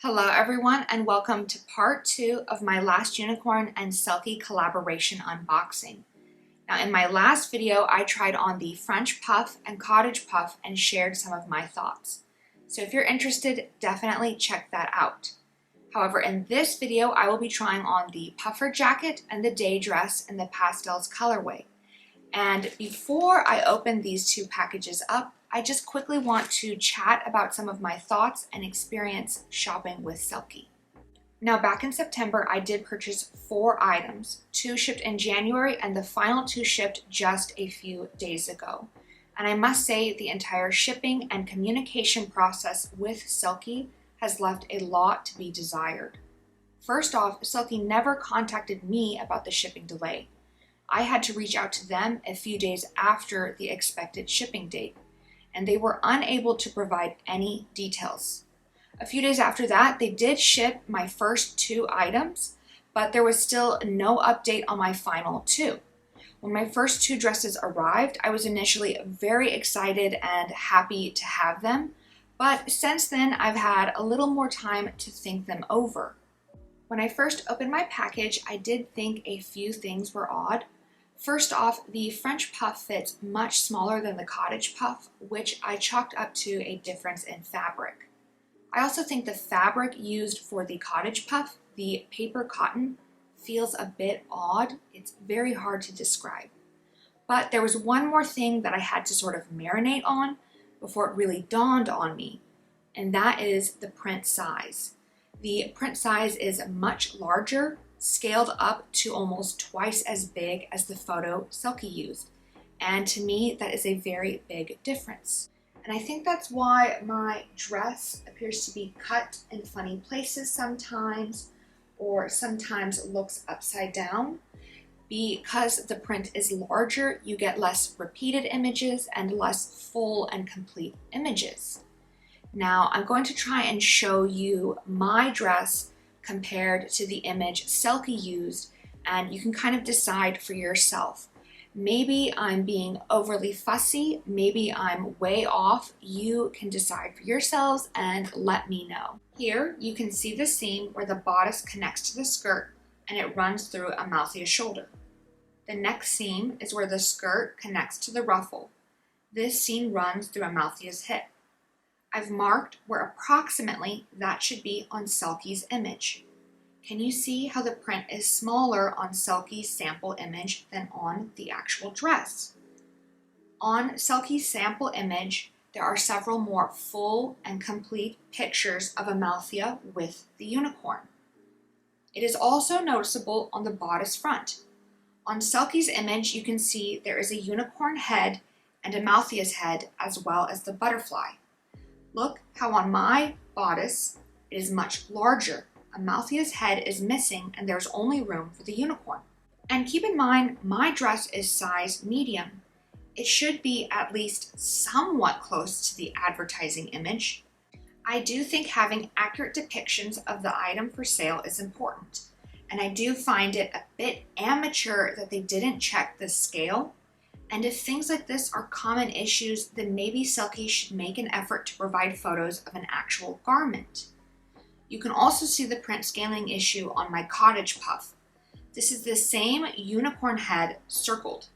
Hello everyone and welcome to part 2 of my last unicorn and Selkie collaboration unboxing. Now in my last video I tried on the French puff and cottage puff and shared some of my thoughts. So if you're interested, definitely check that out. However, in this video I will be trying on the puffer jacket and the day dress in the Pastels colorway. And before I open these two packages up, I just quickly want to chat about some of my thoughts and experience shopping with Selkie. Now back in September, I did purchase 4 items. 2 shipped in January and the final 2 shipped just a few days ago. And I must say the entire shipping and communication process with Selkie has left a lot to be desired. First off, Selkie never contacted me about the shipping delay. I had to reach out to them a few days after the expected shipping date, and they were unable to provide any details. A few days after that, they did ship my first 2 items, but there was still no update on my final 2. When my first 2 dresses arrived, I was initially very excited and happy to have them, but since then I've had a little more time to think them over. When I first opened my package, I did think a few things were odd. First off, the French puff fits much smaller than the cottage puff, which I chalked up to a difference in fabric. I also think the fabric used for the cottage puff, the paper cotton, feels a bit odd. It's very hard to describe. But there was one more thing that I had to sort of marinate on before it really dawned on me, and that is the print size. The print size is much larger, scaled up to almost twice as big as the photo Selkie used. And to me, that is a very big difference. And I think that's why my dress appears to be cut in funny places sometimes, or sometimes looks upside down. Because the print is larger, you get less repeated images and less full and complete images. Now, I'm going to try and show you my dress compared to the image Selkie used, and you can kind of decide for yourself. Maybe I'm being overly fussy, maybe I'm way off. You can decide for yourselves and let me know. Here you can see the seam where the bodice connects to the skirt and it runs through Amalthea's shoulder. The next seam is where the skirt connects to the ruffle. This seam runs through Amalthea's hip. I've marked where approximately that should be on Selkie's image. Can you see how the print is smaller on Selkie's sample image than on the actual dress? On Selkie's sample image, there are several more full and complete pictures of Amalthea with the unicorn. It is also noticeable on the bodice front. On Selkie's image, you can see there is a unicorn head and Amalthea's head as well as the butterfly. Look how on my bodice it is much larger. Amalthea's head is missing and there's only room for the unicorn. And keep in mind, my dress is size medium. It should be at least somewhat close to the advertising image. I do think having accurate depictions of the item for sale is important. And I do find it a bit amateur that they didn't check the scale. And if things like this are common issues, then maybe Selkie should make an effort to provide photos of an actual garment. You can also see the print scaling issue on my cottage puff. This is the same unicorn head circled.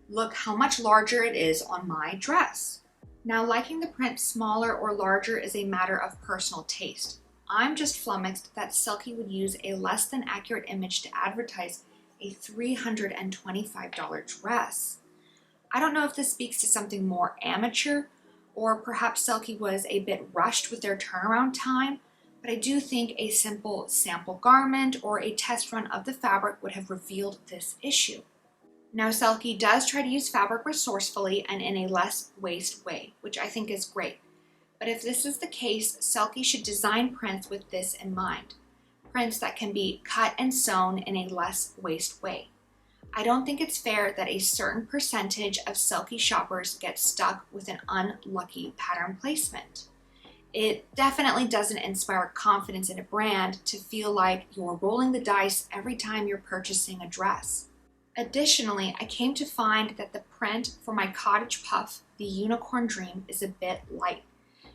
Look how much larger it is on my dress. Now, liking the print smaller or larger is a matter of personal taste. I'm just flummoxed that Selkie would use a less than accurate image to advertise a $325 dress. I don't know if this speaks to something more amateur, or perhaps Selkie was a bit rushed with their turnaround time, but I do think a simple sample garment or a test run of the fabric would have revealed this issue. Now, Selkie does try to use fabric resourcefully and in a less waste way, which I think is great. But if this is the case, Selkie should design prints with this in mind. Prints that can be cut and sewn in a less waste way. I don't think it's fair that a certain percentage of Selkie shoppers get stuck with an unlucky pattern placement. It definitely doesn't inspire confidence in a brand to feel like you're rolling the dice every time you're purchasing a dress. Additionally, I came to find that the print for my cottage puff, the unicorn dream, is a bit light.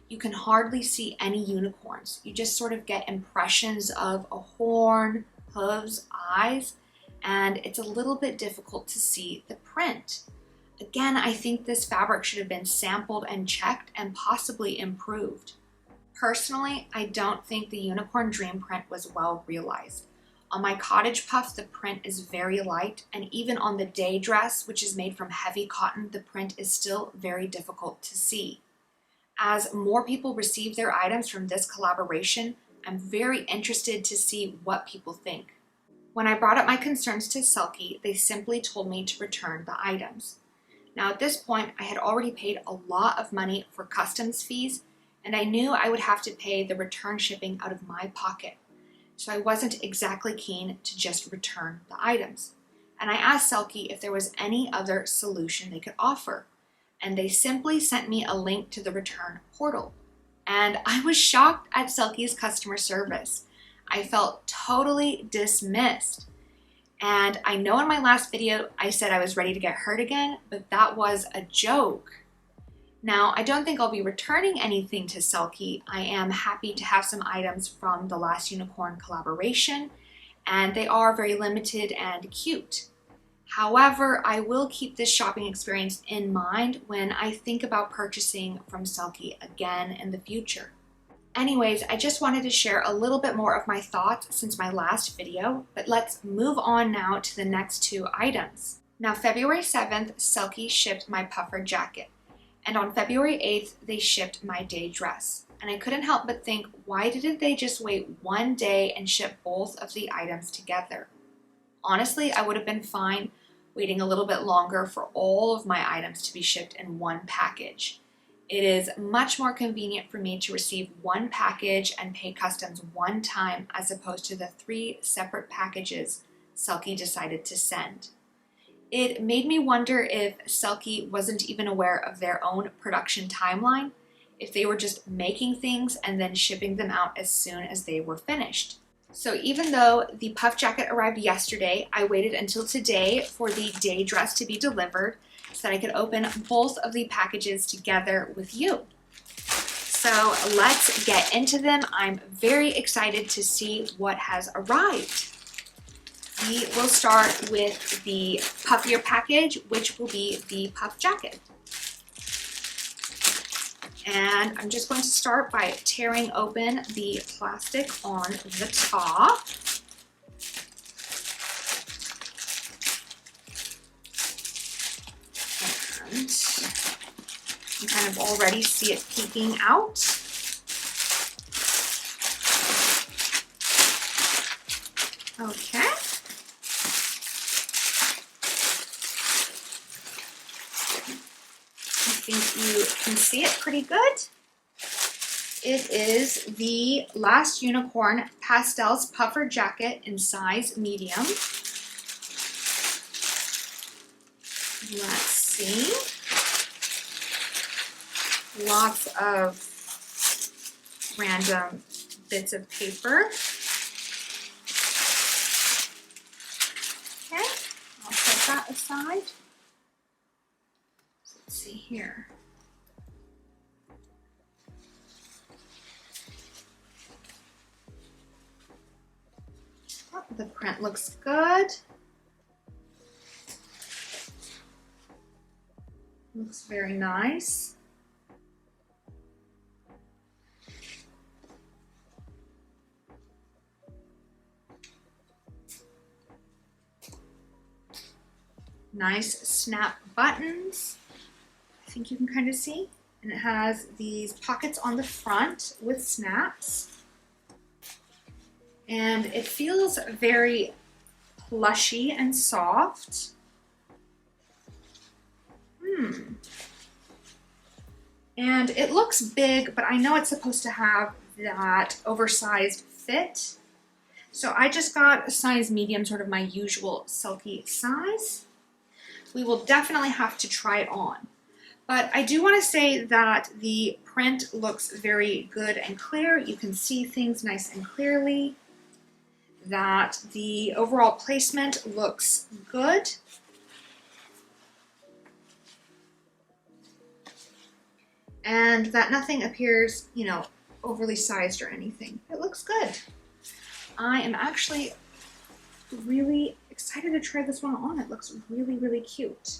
you can hardly see any unicorns. You just sort of get impressions of a horn, hooves, eyes, and it's a little bit difficult to see the print. Again, I think this fabric should have been sampled and checked and possibly improved. Personally, I don't think the unicorn dream print was well realized. On my cottage puff, the print is very light, and even on the day dress, which is made from heavy cotton, the print is still very difficult to see. As more people receive their items from this collaboration, I'm very interested to see what people think. When I brought up my concerns to Selkie, they simply told me to return the items. Now at this point, I had already paid a lot of money for customs fees, and I knew I would have to pay the return shipping out of my pocket. So I wasn't exactly keen to just return the items. And I asked Selkie if there was any other solution they could offer. And they simply sent me a link to the return portal. And I was shocked at Selkie's customer service. I felt totally dismissed. And I know in my last video I said I was ready to get hurt again, but that was a joke. Now, I don't think I'll be returning anything to Selkie. I am happy to have some items from the last unicorn collaboration, and they are very limited and cute. However, I will keep this shopping experience in mind when I think about purchasing from Selkie again in the future. Anyways, I just wanted to share a little bit more of my thoughts since my last video, but let's move on now to the next two items. Now, February 7th, Selkie shipped my puffer jacket, and on February 8th, they shipped my day dress. And I couldn't help but think, why didn't they just wait one day and ship both of the items together? Honestly, I would have been fine waiting a little bit longer for all of my items to be shipped in one package. It is much more convenient for me to receive one package and pay customs one time as opposed to the 3 separate packages Selkie decided to send. It made me wonder if Selkie wasn't even aware of their own production timeline, if they were just making things and then shipping them out as soon as they were finished. So even though the puff jacket arrived yesterday, I waited until today for the day dress to be delivered so that I could open both of the packages together with you. So let's get into them. I'm very excited to see what has arrived. We will start with the puffier package, which will be the puff jacket. And I'm just going to start by tearing open the plastic on the top. And you kind of already see it peeking out. Okay. I think you can see it pretty good. It is the Last Unicorn Pastels Puffer Jacket in size medium. Let's see. Lots of random bits of paper. Okay, I'll set that aside. Let's see here. Oh, the print looks good. Looks very nice. Nice snap buttons. I think you can kind of see. And it has these pockets on the front with snaps. And it feels very plushy and soft. And it looks big, but I know it's supposed to have that oversized fit. So I just got a size medium, sort of my usual Selkie size. We will definitely have to try it on. But I do want to say that the print looks very good and clear. You can see things nice and clearly. That the overall placement looks good. and that nothing appears, you know, overly sized or anything. It looks good. I am actually really excited to try this one on. It looks really, really cute.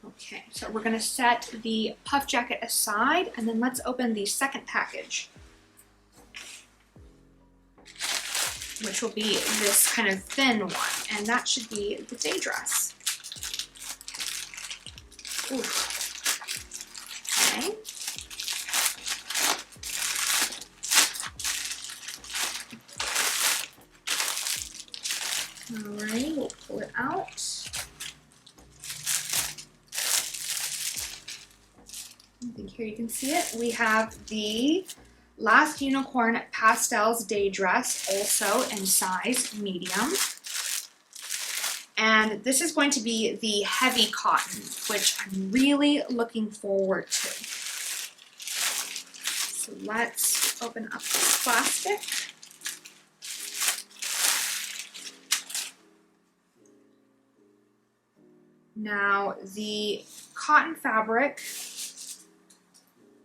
Okay, so we're gonna set the puff jacket aside, and then let's open the second package, which will be this kind of thin one, and that should be the day dress. Ooh. Okay. Alright, we'll pull it out. I think here you can see it. We have the Last Unicorn Pastels Day Dress, also in size medium. And this is going to be the heavy cotton, which I'm really looking forward to. So let's open up this plastic. Now, the cotton fabric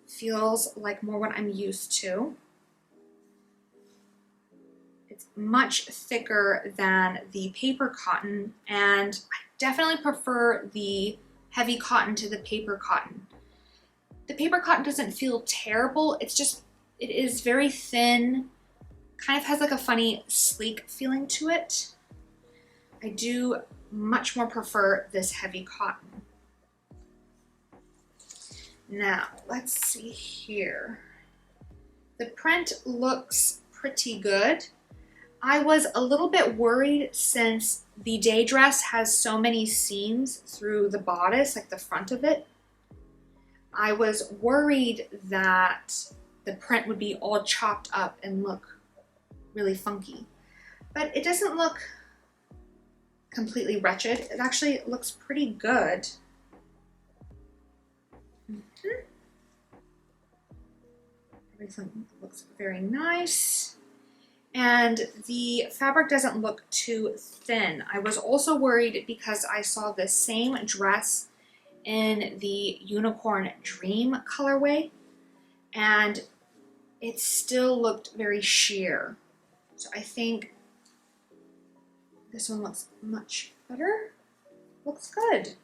feels like more what I'm used to. It's much thicker than the paper cotton, and I definitely prefer the heavy cotton to the paper cotton. The paper cotton doesn't feel terrible, it's just, it is very thin, kind of has like a funny sleek feeling to it. I do much more prefer this heavy cotton. Now, let's see here. The print looks pretty good. I was a little bit worried since the day dress has so many seams through the bodice, like the front of it. I was worried that the print would be all chopped up and look really funky. But it doesn't look completely wretched. It actually looks pretty good. Everything looks very nice. And the fabric doesn't look too thin. I was also worried because I saw the same dress in the Unicorn Dream colorway, and it still looked very sheer. So I think this one looks much better. Looks good.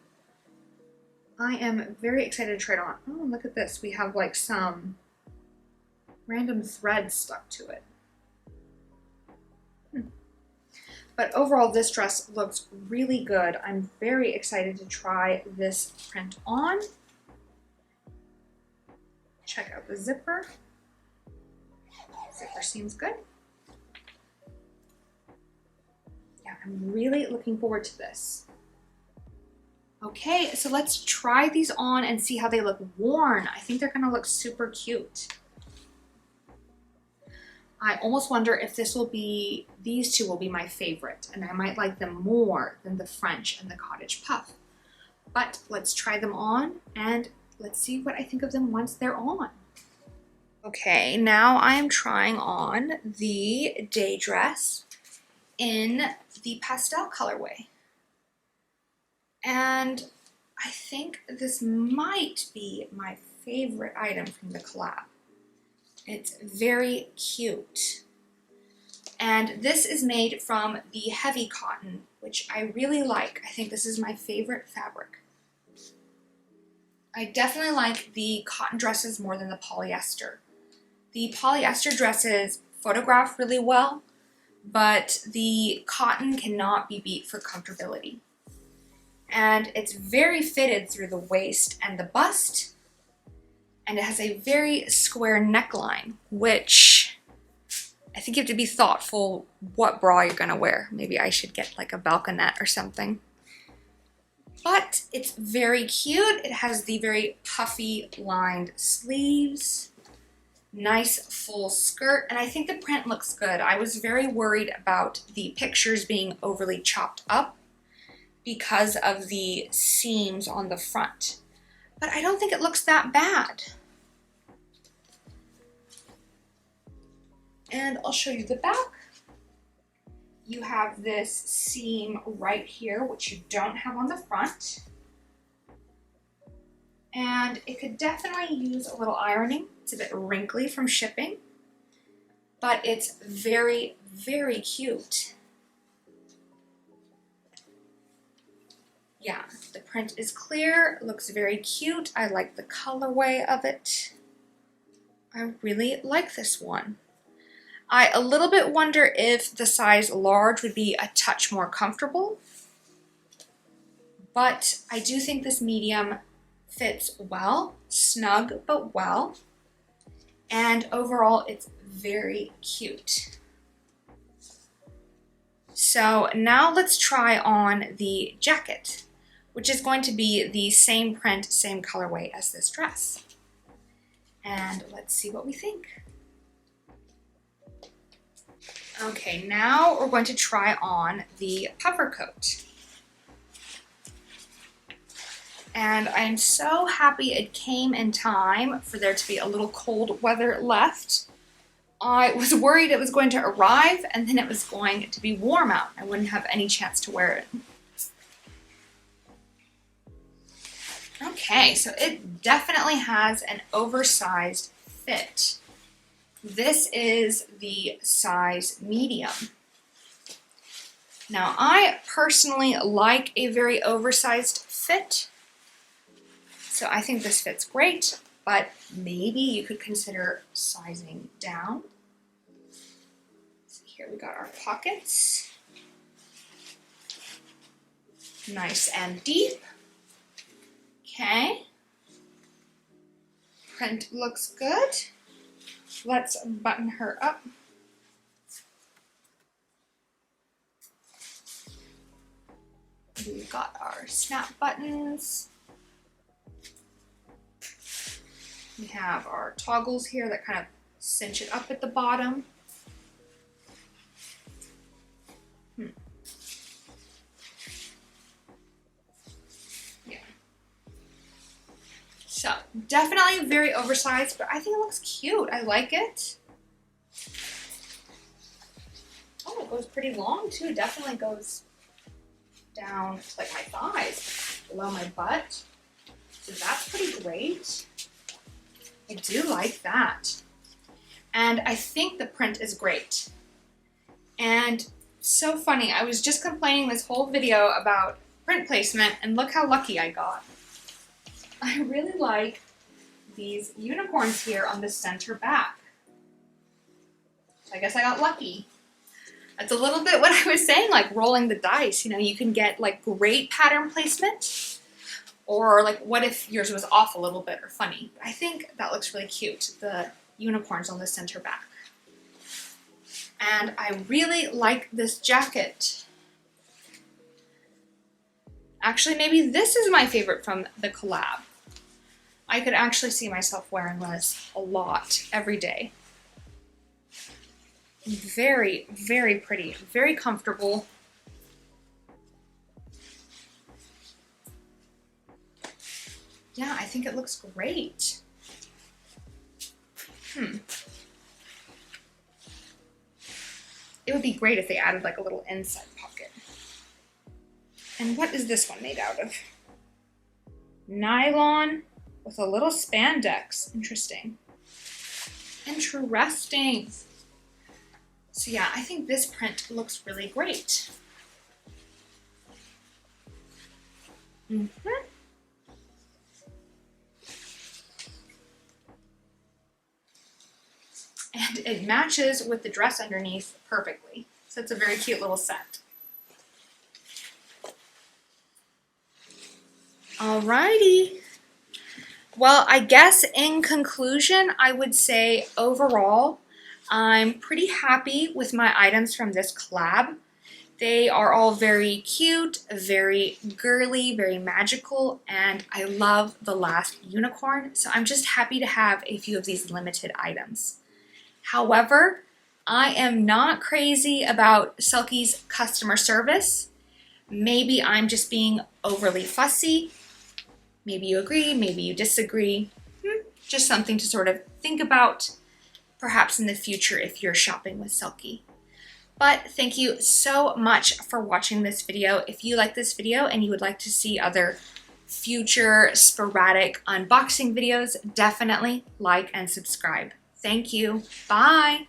I am very excited to try it on. Oh, look at this. We have like some random thread stuck to it. But overall, this dress looks really good. I'm very excited to try this print on. Check out the zipper. Zipper seems good. Yeah, I'm really looking forward to this. Okay, so let's try these on and see how they look worn. I think they're gonna look super cute. I almost wonder if this will be, these two will be my favorite, and I might like them more than the French and the cottage puff. But let's try them on and let's see what I think of them once they're on. Okay, now I am trying on the day dress in the pastel colorway. And I think this might be my favorite item from the collab. It's very cute. And this is made from the heavy cotton, which I really like. I think this is my favorite fabric. I definitely like the cotton dresses more than the polyester. The polyester dresses photograph really well, but the cotton cannot be beat for comfortability. And it's very fitted through the waist and the bust, and it has a very square neckline, which I think you have to be thoughtful what bra you're gonna wear. Maybe I should get like a balconette or something. But it's very cute. It has the very puffy lined sleeves, nice full skirt, and I think the print looks good. I was very worried about the pictures being overly chopped up because of the seams on the front. But I don't think it looks that bad. And I'll show you the back. You have this seam right here, which you don't have on the front. And it could definitely use a little ironing. It's a bit wrinkly from shipping, but it's very, very cute. Yeah, the print is clear, looks very cute. I like the colorway of it. I really like this one. I a little bit wonder if the size large would be a touch more comfortable, but I do think this medium fits well, snug but well, and overall it's very cute. So now let's try on the jacket, which is going to be the same print, same colorway as this dress. And let's see what we think. Okay, now we're going to try on the puffer coat. And I'm so happy it came in time for there to be a little cold weather left. I was worried it was going to arrive and then it was going to be warm out. I wouldn't have any chance to wear it. Okay, so it definitely has an oversized fit. This is the size medium. Now, I personally like a very oversized fit, so I think this fits great, but maybe you could consider sizing down. So here we got our pockets. Nice and deep. Okay. Print looks good. Let's button her up. We've got our snap buttons. We have our toggles here that kind of cinch it up at the bottom. Yeah. So definitely very oversized, but I think it looks cute. I like it. Oh, it goes pretty long too. Definitely goes down to like my thighs, below my butt. So that's pretty great. I do like that. And I think the print is great. And so funny, I was just complaining this whole video about print placement and look how lucky I got. I really like these unicorns here on the center back. I guess I got lucky. That's a little bit what I was saying, like rolling the dice. You know, you can get like great pattern placement, or like what if yours was off a little bit or funny. I think that looks really cute, the unicorns on the center back. And I really like this jacket. Actually, maybe this is my favorite from the collab. I could actually see myself wearing this a lot every day. Very, very pretty, very comfortable. Yeah, I think it looks great. It would be great if they added like a little inside pocket. And what is this one made out of? Nylon with a little spandex. Interesting. Interesting. So yeah, I think this print looks really great. And it matches with the dress underneath perfectly. So it's a very cute little set. Alrighty. Well, I guess in conclusion, I would say overall, I'm pretty happy with my items from this collab. They are all very cute, very girly, very magical, and I love the last unicorn, so I'm just happy to have a few of these limited items. However, I am not crazy about Selkie's customer service. Maybe I'm just being overly fussy. Maybe you agree, maybe you disagree. Just something to sort of think about, perhaps in the future if you're shopping with Selkie. But thank you so much for watching this video. If you like this video and you would like to see other future sporadic unboxing videos, definitely like and subscribe. Thank you. Bye.